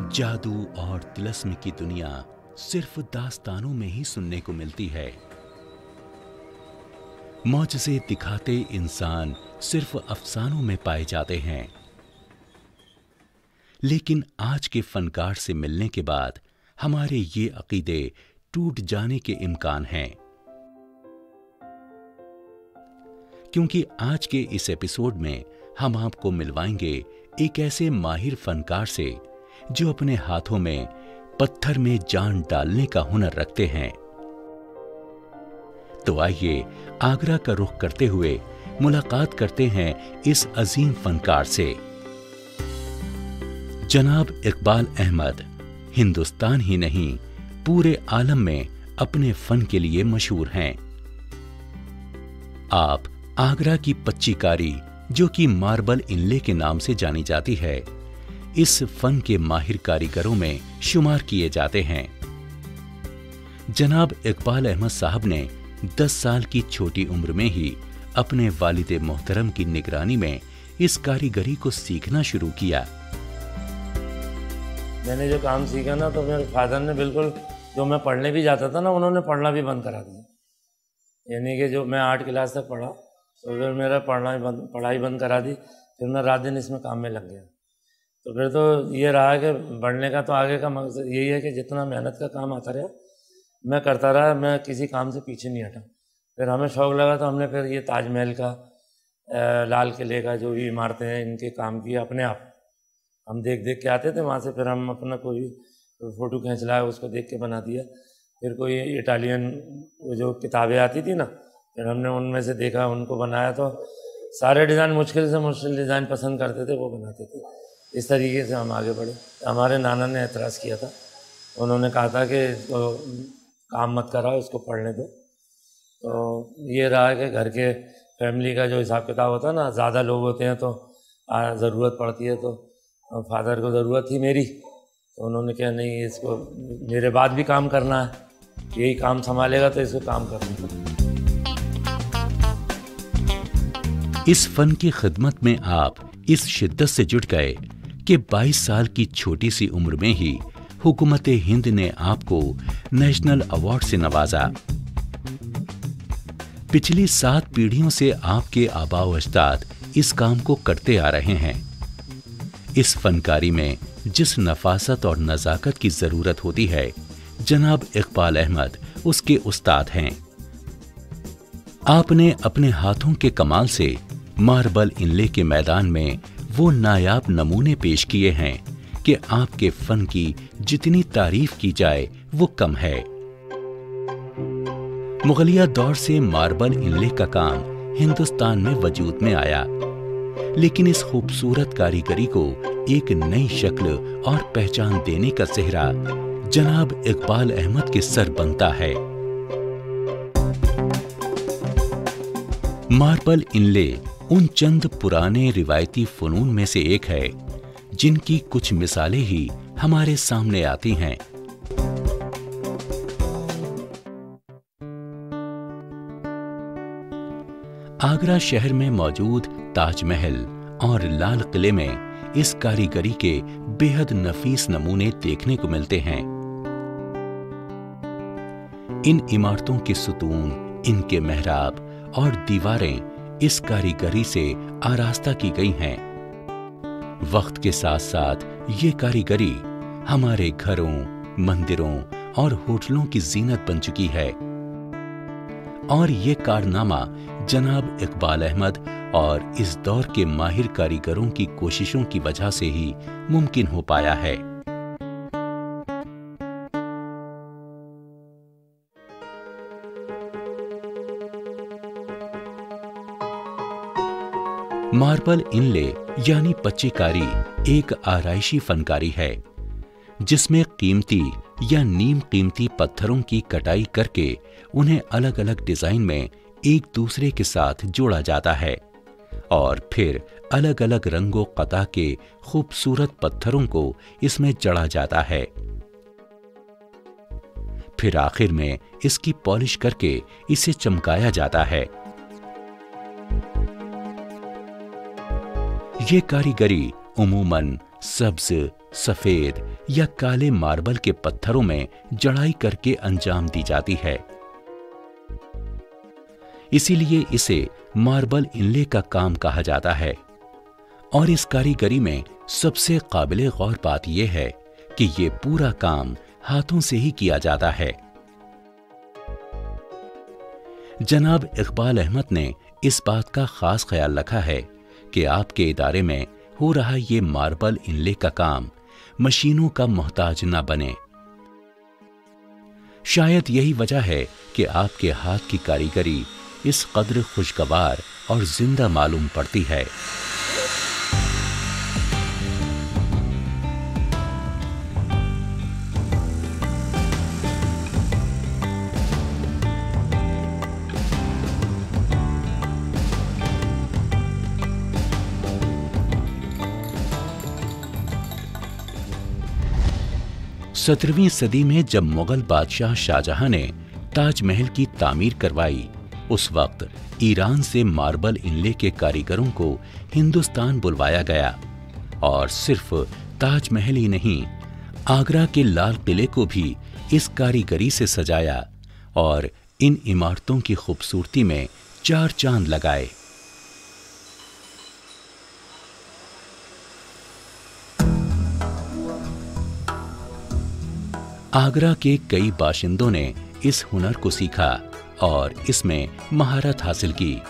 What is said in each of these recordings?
जादू और तिलस्म की दुनिया सिर्फ दास्तानों में ही सुनने को मिलती है। मौजज़े दिखाते इंसान सिर्फ अफसानों में पाए जाते हैं। लेकिन आज के फनकार से मिलने के बाद हमारे ये अकीदे टूट जाने के इम्कान हैं, क्योंकि आज के इस एपिसोड में हम आपको मिलवाएंगे एक ऐसे माहिर फनकार से जो अपने हाथों में पत्थर में जान डालने का हुनर रखते हैं। तो आइए आगरा का रुख करते हुए मुलाकात करते हैं इस अजीम फनकार से। जनाब इकबाल अहमद हिंदुस्तान ही नहीं पूरे आलम में अपने फन के लिए मशहूर हैं। आप आगरा की पच्चीकारी, जो कि मार्बल इनले के नाम से जानी जाती है, इस फन के माहिर कारीगरों में शुमार किए जाते हैं। जनाब इकबाल अहमद साहब ने 10 साल की छोटी उम्र में ही अपने वालिद मोहतरम की निगरानी में इस कारीगरी को सीखना शुरू किया। मैंने जो काम सीखा ना, तो मेरे फादर ने बिल्कुल, जो मैं पढ़ने भी जाता था ना, उन्होंने पढ़ना भी बंद करा दिया। यानी कि जो मैं 8 क्लास तक पढ़ा, तो फिर मेरा पढ़ाई बंद करा दी। फिर मैं रात दिन इसमें काम में लग गया। तो फिर तो ये रहा कि बढ़ने का तो आगे का मकसद यही है कि जितना मेहनत का काम आता रहा मैं करता रहा, मैं किसी काम से पीछे नहीं हटा। फिर हमें शौक़ लगा तो हमने फिर ये ताजमहल का, लाल किले का, जो भी इमारतें हैं, इनके काम किए अपने आप। हम देख देख के आते थे वहाँ से, फिर हम अपना कोई फ़ोटो खींच लाया, उसको देख के बना दिया। फिर कोई इटालियन जो किताबें आती थी ना, फिर हमने उनमें से देखा, उनको बनाया। तो सारे डिज़ाइन मुश्किल से मुश्किल डिज़ाइन पसंद करते थे, वो बनाते थे। इस तरीके से हम आगे बढ़े। हमारे नाना ने एतराज़ किया था, उन्होंने कहा था कि इसको काम मत कराओ, इसको पढ़ने दो। तो ये रहा कि घर के फैमिली का जो हिसाब किताब होता है ना, ज़्यादा लोग होते हैं तो ज़रूरत पड़ती है। तो फादर को ज़रूरत थी मेरी, तो उन्होंने कहा नहीं, इसको मेरे बाद भी काम करना है, यही काम संभालेगा तो इसको काम करना है। इस फन की खिदमत में आप इस शिद्दत से जुट गए कि 22 साल की छोटी सी उम्र में ही हुकूमत हिंद ने आपको नेशनल अवार्ड से नवाजा। पिछली 7 पीढ़ियों से आपके आबाओ अजदाद इस काम को करते आ रहे हैं। इस फनकारी में जिस नफासत और नजाकत की जरूरत होती है, जनाब इकबाल अहमद उसके उस्ताद हैं। आपने अपने हाथों के कमाल से मार्बल इनले के मैदान में वो नायाब नमूने पेश किए हैं कि आपके फन की जितनी तारीफ की जाए वो कम है। मुगलिया दौर से मार्बल इनले का काम हिंदुस्तान में वजूद में आया, लेकिन इस खूबसूरत कारीगरी को एक नई शक्ल और पहचान देने का सेहरा जनाब इकबाल अहमद के सर बनता है। मार्बल इनले उन चंद पुराने रिवायती फनून में से एक है जिनकी कुछ मिसालें ही हमारे सामने आती हैं। आगरा शहर में मौजूद ताजमहल और लाल किले में इस कारीगरी के बेहद नफीस नमूने देखने को मिलते हैं। इन इमारतों के सुतून, इनके मेहराब और दीवारें इस कारीगरी से आरास्ता की गई हैं। वक्त के साथ साथ ये कारीगरी हमारे घरों, मंदिरों और होटलों की जीनत बन चुकी है। और ये कारनामा जनाब इकबाल अहमद और इस दौर के माहिर कारीगरों की कोशिशों की वजह से ही मुमकिन हो पाया है। मार्बल इनले यानी पच्चीकारी एक आराइशी फनकारी है जिसमें कीमती या नीम कीमती पत्थरों की कटाई करके उन्हें अलग अलग डिजाइन में एक दूसरे के साथ जोड़ा जाता है और फिर अलग अलग रंगों कता के खूबसूरत पत्थरों को इसमें जड़ा जाता है। फिर आखिर में इसकी पॉलिश करके इसे चमकाया जाता है। ये कारीगरी उमूमन सब्ज, सफेद या काले मार्बल के पत्थरों में जड़ाई करके अंजाम दी जाती है। इसीलिए इसे मार्बल इनले का काम कहा जाता है। और इस कारीगरी में सबसे काबिले गौर बात यह है कि ये पूरा काम हाथों से ही किया जाता है। जनाब इकबाल अहमद ने इस बात का खास ख्याल रखा है कि आपके इदारे में हो रहा ये मार्बल इनले का काम मशीनों का मोहताज न बने। शायद यही वजह है कि आपके हाथ की कारीगरी इस कद्र खुशगवार और जिंदा मालूम पड़ती है। सत्रहवीं सदी में जब मुगल बादशाह शाहजहां ने ताजमहल की तामीर करवाई, उस वक्त ईरान से मार्बल इनले के कारीगरों को हिंदुस्तान बुलवाया गया और सिर्फ ताजमहल ही नहीं, आगरा के लाल किले को भी इस कारीगरी से सजाया और इन इमारतों की खूबसूरती में चार चांद लगाए। आगरा के कई बाशिंदों ने इस हुनर को सीखा और इसमें महारत हासिल की,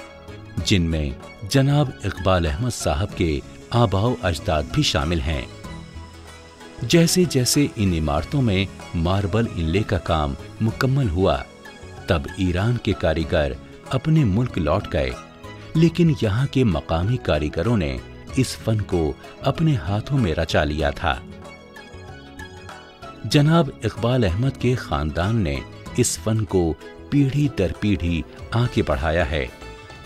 जिनमें जनाब इकबाल अहमद साहब के आबाओ अजदाद भी शामिल हैं। जैसे जैसे इन इमारतों में मार्बल इनले का काम मुकम्मल हुआ, तब ईरान के कारीगर अपने मुल्क लौट गए, लेकिन यहाँ के मकामी कारीगरों ने इस फन को अपने हाथों में रचा लिया था। जनाब इकबाल अहमद के खानदान ने इस फन को पीढ़ी दर पीढ़ी आगे बढ़ाया है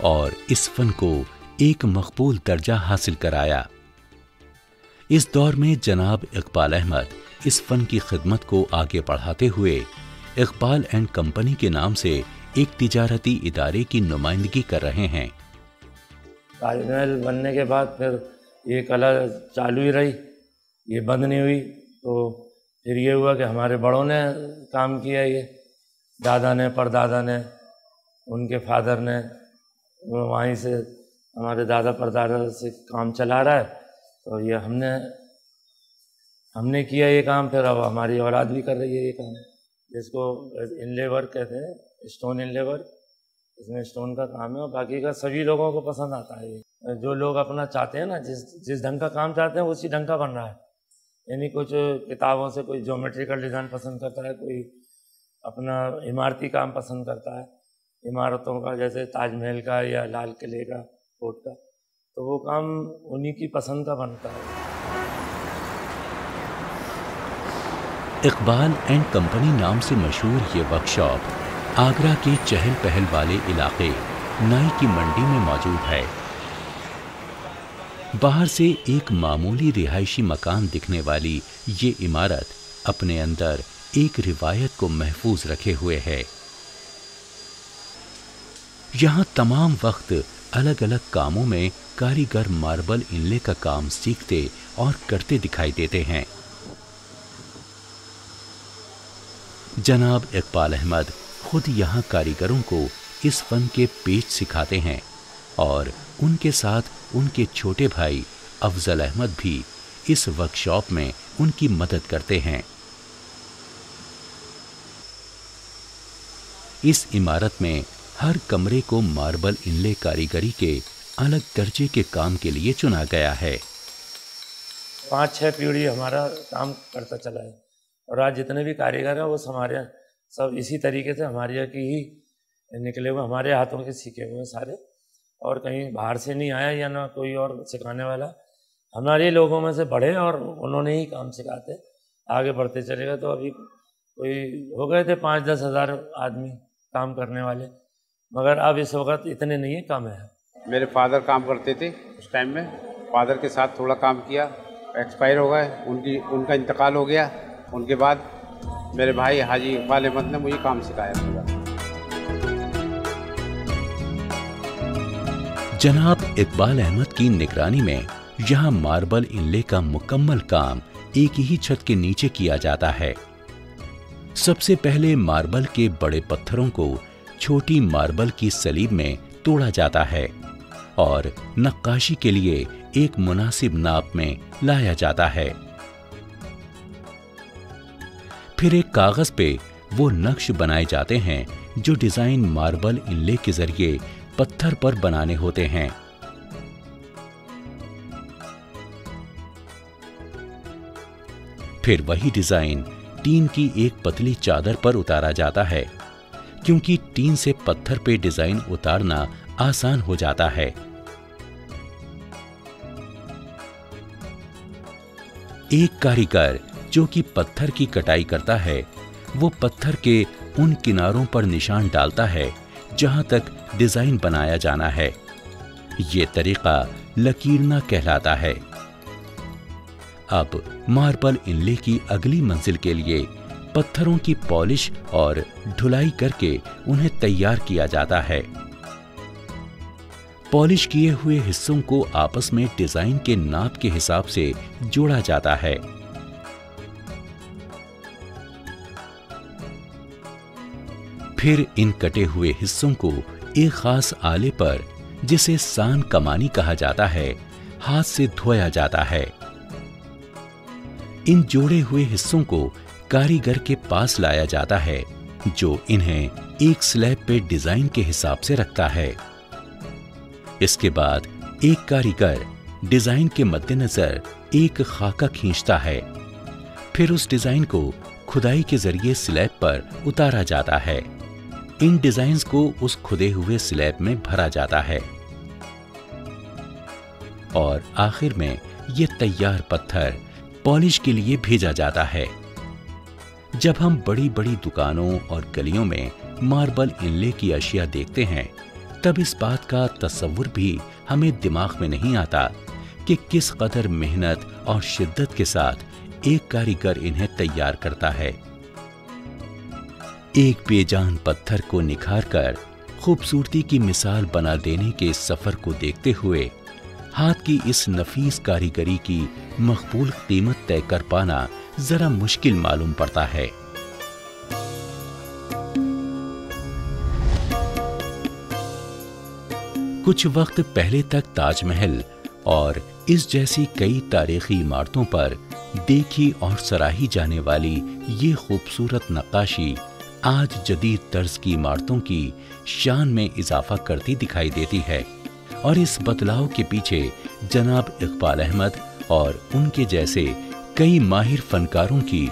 और इस फन को एक मकबूल दर्जा हासिल कराया। इस दौर में जनाब इकबाल अहमद इस फन की खिदमत को आगे बढ़ाते हुए इकबाल एंड कंपनी के नाम से एक तिजारती इदारे की नुमाइंदगी कर रहे हैं। ताजमहल बनने के बाद फिर ये कला चालू ही रही, ये बंद नहीं हुई। तो फिर ये हुआ कि हमारे बड़ों ने काम किया, ये दादा ने, परदादा ने, उनके फादर ने, वहीं से हमारे दादा परदादा से काम चला रहा है। तो ये हमने किया ये काम, फिर अब हमारी औलाद भी कर रही है ये काम, जिसको इनले वर्क कहते हैं, स्टोन इनले वर्क। इसमें स्टोन का काम है और बाकी का सभी लोगों को पसंद आता है। ये जो लोग अपना चाहते हैं ना, जिस ढंग का काम चाहते हैं उसी ढंग का बन रहा है। यानी कुछ किताबों से कोई ज्योमेट्रिकल डिज़ाइन पसंद करता है, कोई अपना इमारती काम पसंद करता है, इमारतों का, जैसे ताजमहल का या लाल किले का, कोट का, तो वो काम उन्हीं की पसंद का बनता है। इकबाल एंड कंपनी नाम से मशहूर ये वर्कशॉप आगरा के चहल पहल वाले इलाके नाई की मंडी में मौजूद है। बाहर से एक मामूली रिहायशी मकान दिखने वाली ये इमारत अपने अंदर एक रिवायत को महफूज रखे हुए है। यहाँ तमाम वक्त अलग अलग कामों में कारीगर मार्बल इनले का काम सीखते और करते दिखाई देते हैं। जनाब इकबाल अहमद खुद यहाँ कारीगरों को इस फन के पेच सिखाते हैं और उनके साथ उनके छोटे भाई अफजल अहमद भी इस वर्कशॉप में उनकी मदद करते हैं। इस इमारत में हर कमरे को मार्बल इनले कारीगरी के अलग दर्जे के काम के लिए चुना गया है। 5-6 पीढ़ी हमारा काम करता चला है और आज जितने भी कारीगर हैं वो हमारे सब इसी तरीके से हमारे यहाँ की ही निकले हुए, हमारे हाथों के सीखे हुए सारे, और कहीं बाहर से नहीं आया या ना कोई और सिखाने वाला, हमारे लोगों में से बढ़े और उन्होंने ही काम सिखाते आगे बढ़ते चलेगा। तो अभी कोई हो गए थे 5-10 हज़ार आदमी काम करने वाले, मगर अब इस वक्त इतने नहीं है, कम है। मेरे फादर काम करते थे उस टाइम में, फादर के साथ थोड़ा काम किया, एक्सपायर हो गए, उनका इंतकाल हो गया। उनके बाद मेरे भाई हाजी इकबाल अहमद ने मुझे काम सिखाया पूरा। जनाब इकबाल अहमद की निगरानी में यहाँ मार्बल इनले का मुकम्मल काम एक ही छत के नीचे किया जाता है। सबसे पहले मार्बल के बड़े पत्थरों को छोटी मार्बल की सलीब में तोड़ा जाता है और नक्काशी के लिए एक मुनासिब नाप में लाया जाता है। फिर एक कागज पे वो नक्श बनाए जाते हैं जो डिजाइन मार्बल इनले के जरिए पत्थर पर बनाने होते हैं। फिर वही डिजाइन टीन की एक पतली चादर पर उतारा जाता है, क्योंकि टीन से पत्थर पे डिजाइन उतारना आसान हो जाता है। एक कारीगर जो कि पत्थर की कटाई करता है, वो पत्थर के उन किनारों पर निशान डालता है जहां तक डिजाइन बनाया जाना है। ये तरीका लकीरना कहलाता है। अब मार्बल इनले की अगली मंजिल के लिए पत्थरों की पॉलिश और ढुलाई करके उन्हें तैयार किया जाता है। पॉलिश किए हुए हिस्सों को आपस में डिजाइन के नाप के हिसाब से जोड़ा जाता है। फिर इन कटे हुए हिस्सों को एक खास आले पर, जिसे सान कमानी कहा जाता है, हाथ से धोया जाता है। इन जोड़े हुए हिस्सों को कारीगर के पास लाया जाता है, जो इन्हें एक स्लैब पे डिजाइन के हिसाब से रखता है। इसके बाद एक कारीगर डिजाइन के मद्देनजर एक खाका खींचता है। फिर उस डिजाइन को खुदाई के जरिए स्लैब पर उतारा जाता है। इन डिजाइन्स को उस खुदे हुए स्लैब में भरा जाता है और आखिर में ये तैयार पत्थर पॉलिश के लिए भेजा जाता है। जब हम बड़ी बड़ी दुकानों और गलियों में मार्बल इनले की अशिया देखते हैं, तब इस बात का तस्वुर भी हमें दिमाग में नहीं आता कि किस कदर मेहनत और शिद्दत के साथ एक कारीगर इन्हें तैयार करता है। एक बेजान पत्थर को निखार कर खूबसूरती की मिसाल बना देने के सफर को देखते हुए हाथ की इस नफीस कारीगरी की मकबूल कीमत तय कर पाना जरा मुश्किल मालूम पड़ता है। कुछ वक्त पहले तक ताजमहल और इस जैसी कई तारीखी इमारतों पर देखी और सराही जाने वाली ये खूबसूरत नक्काशी आज जदीद तर्ज की इमारतों की शान में इजाफा करती दिखाई देती है और इस बदलाव के पीछे जनाब इकबाल अहमद और उनके जैसे कई माहिर फनकारों की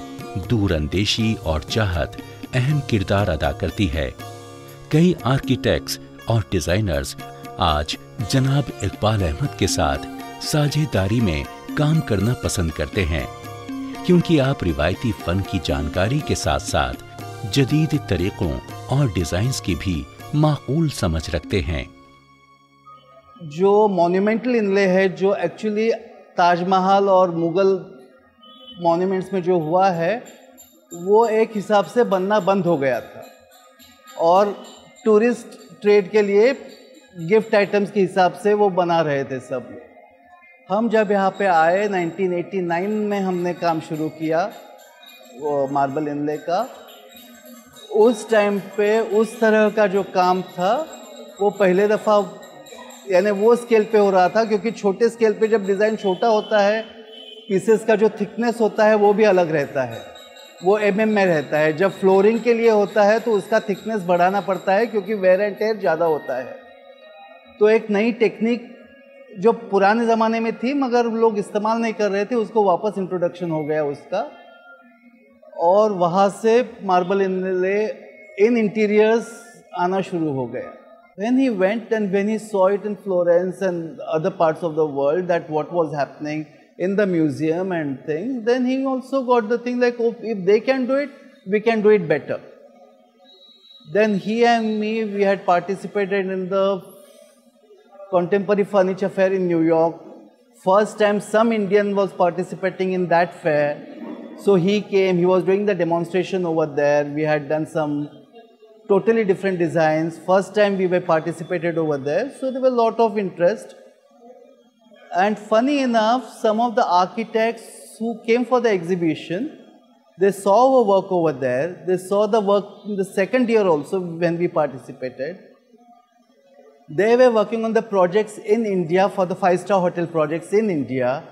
दूरअंदेशी और चाहत अहम किरदार अदा करती है। कई आर्किटेक्ट्स और डिजाइनर्स आज जनाब इकबाल अहमद के साथ साझेदारी में काम करना पसंद करते हैं, क्योंकि आप रिवायती फन की जानकारी के साथ साथ जदीद तरीकों और डिजाइन्स की भी माकूल समझ रखते हैं। जो मॉन्यूमेंटल इनले है, जो एक्चुअली ताजमहल और मुगल मॉन्यूमेंट्स में जो हुआ है, वो एक हिसाब से बनना बंद हो गया था और टूरिस्ट ट्रेड के लिए गिफ्ट आइटम्स के हिसाब से वो बना रहे थे सब लोग। हम जब यहाँ पे आए 1989 में हमने काम शुरू किया वो मार्बल इनले का। उस टाइम पे उस तरह का जो काम था वो पहले दफ़ा यानी वो स्केल पे हो रहा था, क्योंकि छोटे स्केल पे जब डिज़ाइन छोटा होता है, पीसेस का जो थिकनेस होता है वो भी अलग रहता है, वो mm में रहता है। जब फ्लोरिंग के लिए होता है तो उसका थिकनेस बढ़ाना पड़ता है, क्योंकि वेयर एंड टेयर ज़्यादा होता है। तो एक नई टेक्निक जो पुराने ज़माने में थी मगर लोग इस्तेमाल नहीं कर रहे थे, उसको वापस इंट्रोडक्शन हो गया उसका, और वहाँ से मार्बल इनले इन इंटीरियर्स आना शुरू हो गया। When he went and when he saw it in Florence and other parts of the world, that what was happening in the museum and things, then he also got the thing like, oh, if they can do it, we can do it better. Then he and me, we had participated in the Contemporary Furniture Fair in New York. First time some Indian was participating in that fair. So he came, he was doing the demonstration over there. We had done some totally different designs. First time we were participated over there. So there was a lot of interest. And funny enough, some of the architects who came for the exhibition, they saw our work over there. They saw the work in the second year also when we participated. They were working on the projects in India for the 5-star hotel projects in India.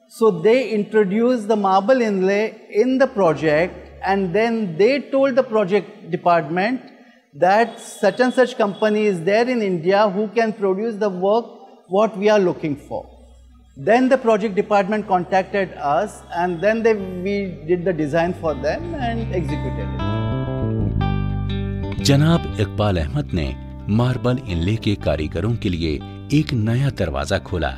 So they introduced the marble inlay in the project, and then they told the project department that such and such company is there in India who can produce the work what we are looking for. Then the project department contacted us, and then we did the design for them and executed it. जनाब इकबाल अहमद ने marble इनले के कारीगरों के लिए एक नया दरवाजा खोला।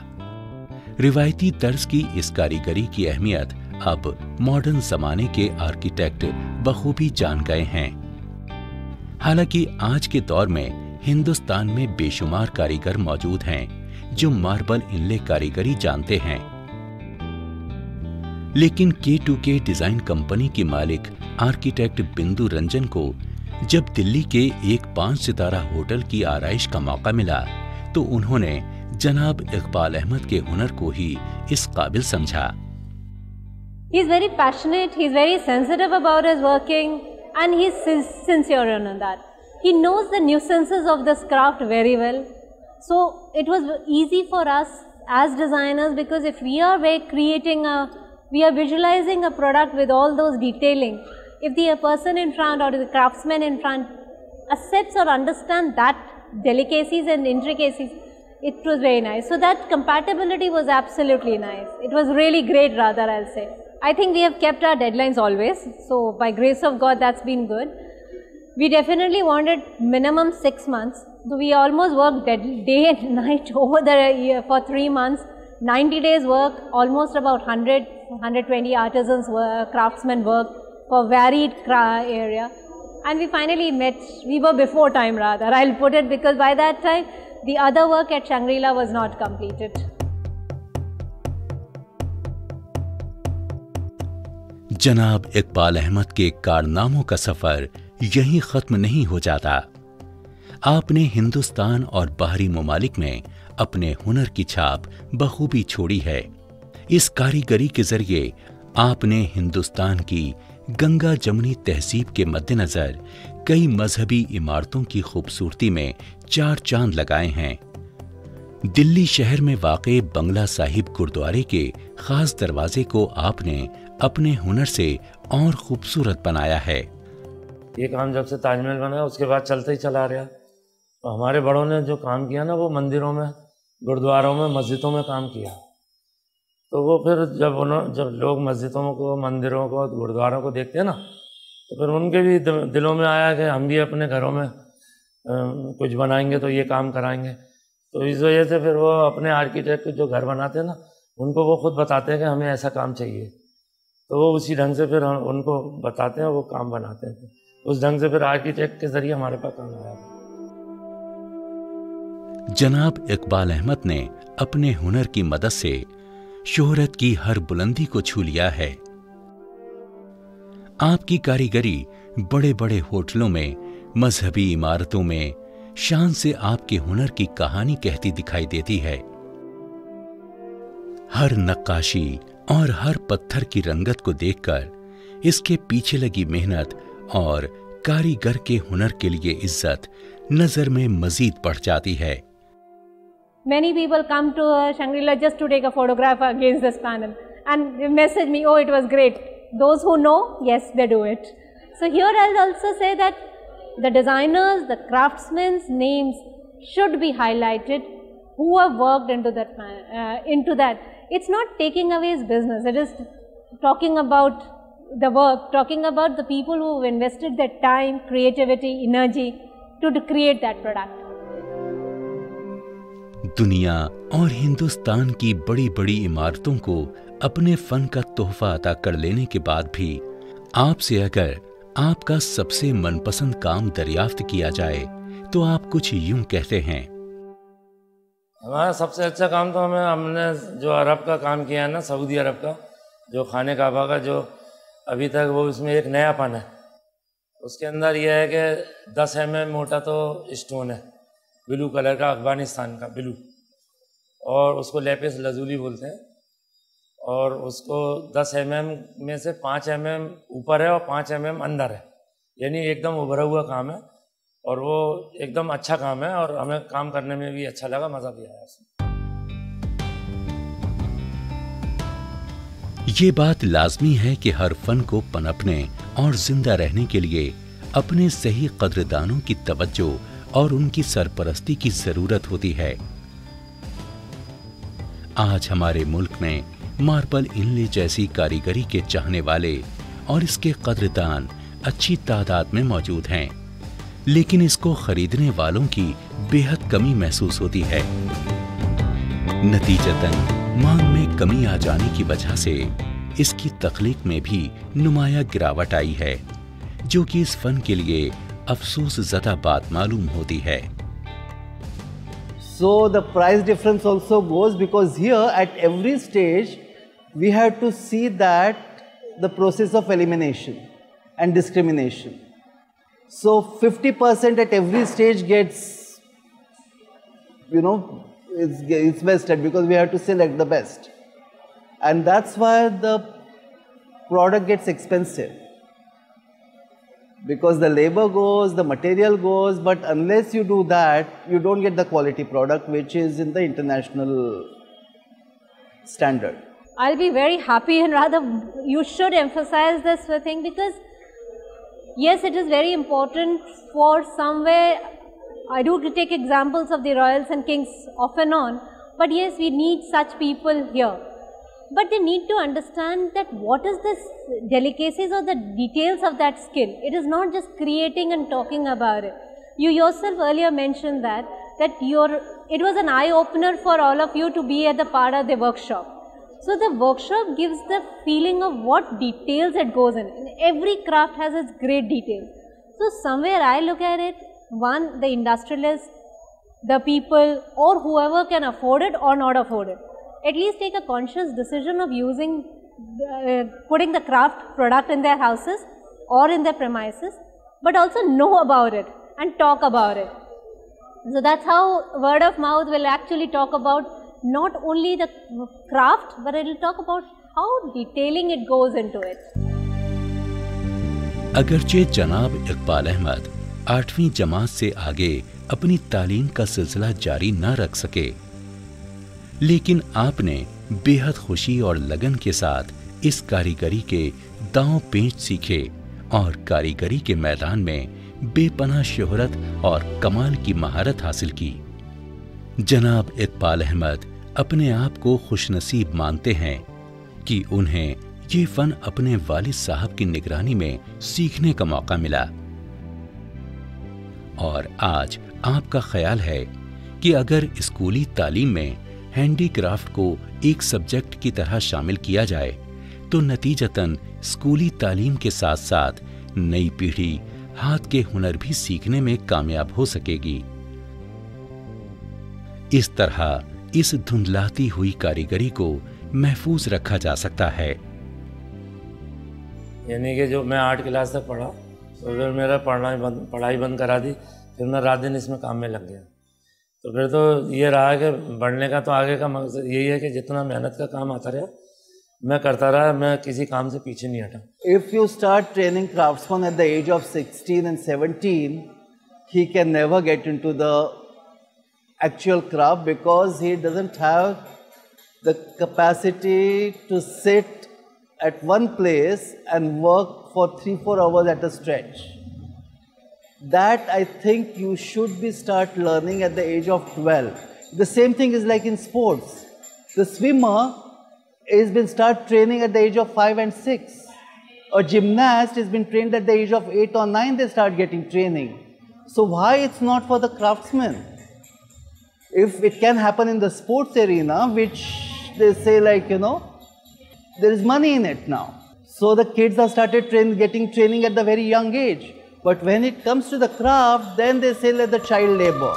रिवायती तर्ज की इस कारीगरी की अहमियत अब मॉडर्न जमाने के आर्किटेक्ट बखूबी जान गए हैं। हालांकि आज के दौर में हिंदुस्तान में बेशुमार कारीगर मौजूद हैं जो मार्बल इनले कारीगरी जानते हैं, लेकिन K2K डिजाइन कंपनी की मालिक आर्किटेक्ट बिंदु रंजन को जब दिल्ली के एक 5 सितारा होटल की आराइश का मौका मिला तो उन्होंने जनाब इकबाल अहमद के हुनर को ही इस काबिल समझा। He is very passionate, he is very sensitive about his working, and he is sincere in that. He knows the nuances of this craft very well. So it was easy for us as designers, because if we are we are visualizing a product with all those detailing, if the person in front or the craftsman in front accepts or understands that delicacies and intricacies, it was very nice. So that compatibility was absolutely nice. It was really great, rather, I'll say. I think we have kept our deadlines always. So by grace of God, that's been good. We definitely wanted minimum 6 months. So we almost worked day and night over the year for 3 months. 90 days work, almost about 120 artisans, craftsmen work for varied area. And we finally met, we were before time rather, I'll put it, because by that time, the other work at Shangri-La was not completed. जनाब इकबाल अहमद के कारनामों का सफर यहीं खत्म नहीं हो जाता। आपने हिंदुस्तान और बाहरी ममालिक में अपने हुनर की छाप बखूबी छोड़ी है। इस कारीगरी के जरिए आपने हिंदुस्तान की गंगा जमुनी तहजीब के मद्देनजर कई मजहबी इमारतों की खूबसूरती में 4 चांद लगाए हैं। दिल्ली शहर में वाक़े बंगला साहिब गुरुद्वारे के खास दरवाजे को आपने अपने हुनर से और खूबसूरत बनाया है। ये काम जब से ताजमहल बना उसके बाद चलते ही चला रहा। तो हमारे बड़ों ने जो काम किया ना, वो मंदिरों में, गुरुद्वारों में, मस्जिदों में काम किया। तो वो फिर जब लोग मस्जिदों को, मंदिरों को, गुरुद्वारों को देखते हैं ना, तो फिर उनके भी दिलों में आया कि हम भी अपने घरों में कुछ बनाएंगे तो ये काम कराएंगे। तो इस वजह से फिर वो अपने आर्किटेक्ट जो घर बनाते हैं ना, उनको वो खुद बताते हैं कि हमें ऐसा काम चाहिए। तो वो उसी ढंग से फिर उनको बताते हैं, वो काम बनाते हैं। उस ढंग से फिर आर्किटेक्ट के जरिए हमारे पास काम आया। जनाब इकबाल अहमद ने अपने हुनर की मदद से शोहरत की हर बुलंदी को छू लिया है। आपकी कारीगरी बड़े बड़े होटलों में, मजहबी इमारतों में शान से आपके हुनर की कहानी कहती दिखाई देती है। हर नक्काशी और हर पत्थर की रंगत को देखकर इसके पीछे लगी मेहनत और कारीगर के हुनर के लिए इज्जत नजर में मजीद बढ़ जाती है। Many people come to Shangri-La just to take a photograph against this panel and they message me, oh, it was great. Those who know, yes, they do it. So here I'll also say that the designers, the craftsmen's names should be highlighted who have worked into that. It's not taking away his business. It is talking about the work, talking about the people who have invested their time, creativity, energy to create that product. दुनिया और हिंदुस्तान की बड़ी बड़ी इमारतों को अपने fun का तोहफा अता कर लेने के बाद भी आपसे अगर आपका सबसे मनपसंद काम दरियाफ्त किया जाए तो आप कुछ यूं कहते हैं। हमारा सबसे अच्छा काम तो हमने जो अरब का काम किया है ना, सऊदी अरब का, जो खाने काबा का, जो अभी तक वो उसमें एक नयापन है। उसके अंदर यह है कि 10 mm मोटा तो स्टोन है, ब्लू कलर का, अफगानिस्तान का ब्लू, और उसको लैपिस लजूली बोलते हैं, और उसको 10 mm में से 5 mm ऊपर है और 5 mm अंदर है, यानी एकदम उभरा हुआ काम है और वो एकदम अच्छा काम है और हमें काम करने में भी अच्छा लगा, मज़ा भी आया उसमें। ये बात लाजमी है कि हर फन को पनपने और जिंदा रहने के लिए अपने सही कदरदानों की तवज्जो और उनकी सरपरस्ती की जरूरत होती है। आज हमारे मुल्क में मार्बल इनले जैसी कारीगरी के चाहने वाले और इसके कदरदान अच्छी तादाद में मौजूद हैं, लेकिन इसको खरीदने वालों की बेहद कमी महसूस होती है। नतीजतन मांग में कमी आ जाने की वजह से इसकी तख्लीक में भी नुमाया गिरावट आई है, जो कि इस फन के लिए अफसोस ज़दा बात मालूम होती है। So the price difference also goes, because here at every stage we have to see that the process of elimination and discrimination. So 50% at every stage gets, it's wasted, because we have to select the best. And that's why the product gets expensive. Because the labor goes, the material goes, but unless you do that, you don't get the quality product which is in the international standard. I'll be very happy, and rather you should emphasize this thing, because yes, it is very important for somewhere. I do take examples of the royals and kings off and on, but yes, we need such people here. But they need to understand that what is the delicacies or the details of that skill. It is not just creating and talking about it. You yourself earlier mentioned that it was an eye-opener for all of you to be at the part of the workshop. So the workshop gives the feeling of what details it goes in. And every craft has its great details. So somewhere I look at it, one, the industrialists, the people, or whoever can afford it or not afford it, at least take a conscious decision of putting the craft product in their houses or in their premises, but also know about it and talk about it. So that's how word of mouth will actually talk about not only the craft, but it will talk about how detailing it goes into it. अगरचे जनाब इकबाल अहमद 8वीं जमात से आगे अपनी तालीम का सिलसिला जारी न रख सके, लेकिन आपने बेहद खुशी और लगन के साथ इस कारीगरी के दांव पेंच सीखे और कारीगरी के मैदान में बेपनाह शोहरत और कमाल की महारत हासिल की। जनाब इकबाल अहमद अपने आप को खुशनसीब मानते हैं कि उन्हें ये फन अपने वालिद साहब की निगरानी में सीखने का मौका मिला, और आज आपका ख्याल है कि अगर स्कूली तालीम में हैंडीक्राफ्ट को एक सब्जेक्ट की तरह शामिल किया जाए तो नतीजतन स्कूली तालीम के साथ साथ नई पीढ़ी हाथ के हुनर भी सीखने में कामयाब हो सकेगी। इस तरह इस धुंधलाती हुई कारीगरी को महफूज रखा जा सकता है। यानी कि जो मैं 8 क्लास तक पढ़ा, तो फिर मेरा पढ़ाई बंद करा दी, फिर मैं रात दिन इसमें काम में लग गया। तो फिर तो ये रहा कि बढ़ने का तो आगे का मकसद यही है कि जितना मेहनत का काम आता रहा मैं करता रहा, मैं किसी काम से पीछे नहीं हटा। If you start training craftsman at the age of 16 and 17, he can never get into the actual craft because he doesn't have the capacity to sit at one place and work for 3-4 hours at a stretch. That I think you should be start learning at the age of 12. The same thing is like in sports. The swimmer has been start training at the age of 5 and 6. A gymnast has been trained at the age of 8 or 9, they start getting training. So why it's not for the craftsman? If it can happen in the sports arena, which they say like, there is money in it now. So the kids have started getting training at the very young age. But when it comes to the craft, then they say like the child labor.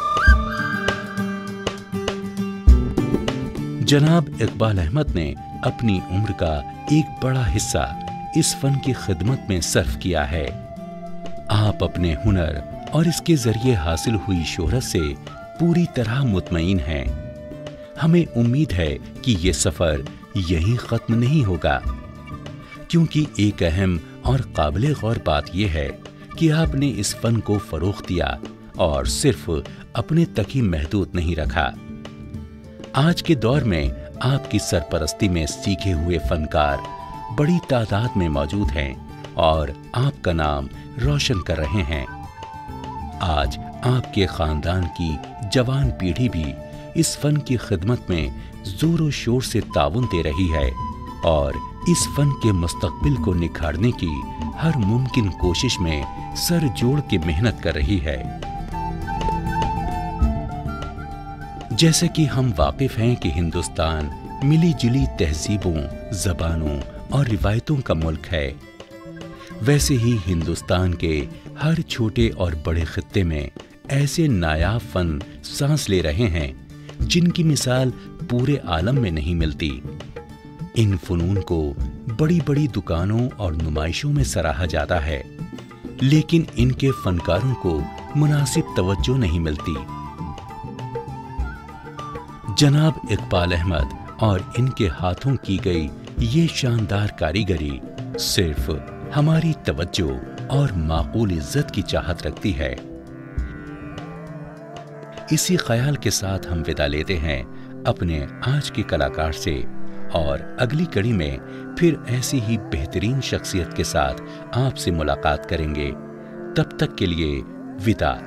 जनाब इकबाल अहमद ने अपनी उम्र का एक बड़ा हिस्सा इस fun की खिदमत में सर्फ किया है। आप अपने हुनर और इसके जरिए हासिल हुई शोहरत से पूरी तरह मुतमईन हैं। हमें उम्मीद है कि ये सफर यहीं खत्म नहीं होगा, क्योंकि एक अहम और काबिले गौर बात यह है कि आपने इस फन को फरोख्त दिया और सिर्फ अपने तक ही महदूद नहीं रखा। आज के दौर में आपकी सरपरस्ती में सीखे हुए फनकार बड़ी तादाद में मौजूद हैं और आपका नाम रोशन कर रहे हैं। आज आपके खानदान की जवान पीढ़ी भी इस फन की खिदमत में जोरों शोर से ताउन दे रही है और इस फन के मुस्तकबिल को निखारने की हर मुमकिन कोशिश में सर जोड़ के मेहनत कर रही है। जैसे कि हम वाकिफ हैं कि हिंदुस्तान मिली जुली तहजीबों, जबानों और रिवायतों का मुल्क है, वैसे ही हिंदुस्तान के हर छोटे और बड़े खित्ते में ऐसे नायाब फन सांस ले रहे हैं जिनकी मिसाल पूरे आलम में नहीं मिलती। इन फनून को बड़ी बड़ी दुकानों और नुमाइशों में सराहा जाता है, लेकिन इनके फनकारों को मुनासिब तवज्जो नहीं मिलती। जनाब इकबाल अहमद और इनके हाथों की गई ये शानदार कारीगरी सिर्फ हमारी तवज्जो और माकूल इज्जत की चाहत रखती है। इसी ख्याल के साथ हम विदा लेते हैं अपने आज के कलाकार से और अगली कड़ी में फिर ऐसी ही बेहतरीन शख्सियत के साथ आपसे मुलाकात करेंगे। तब तक के लिए विदा।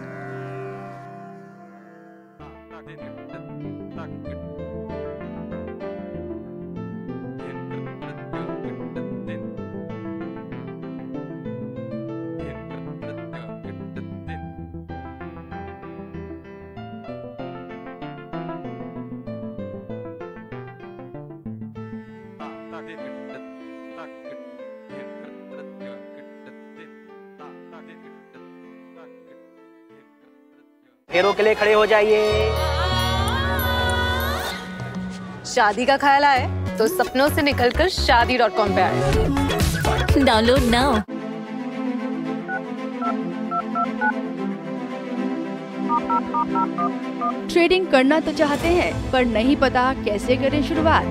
फेरों के लिए खड़े हो जाइए। शादी का ख्याल आए तो सपनों से निकलकर शादी.com पे आए। Download now. ट्रेडिंग करना तो चाहते हैं पर नहीं पता कैसे करें शुरुआत?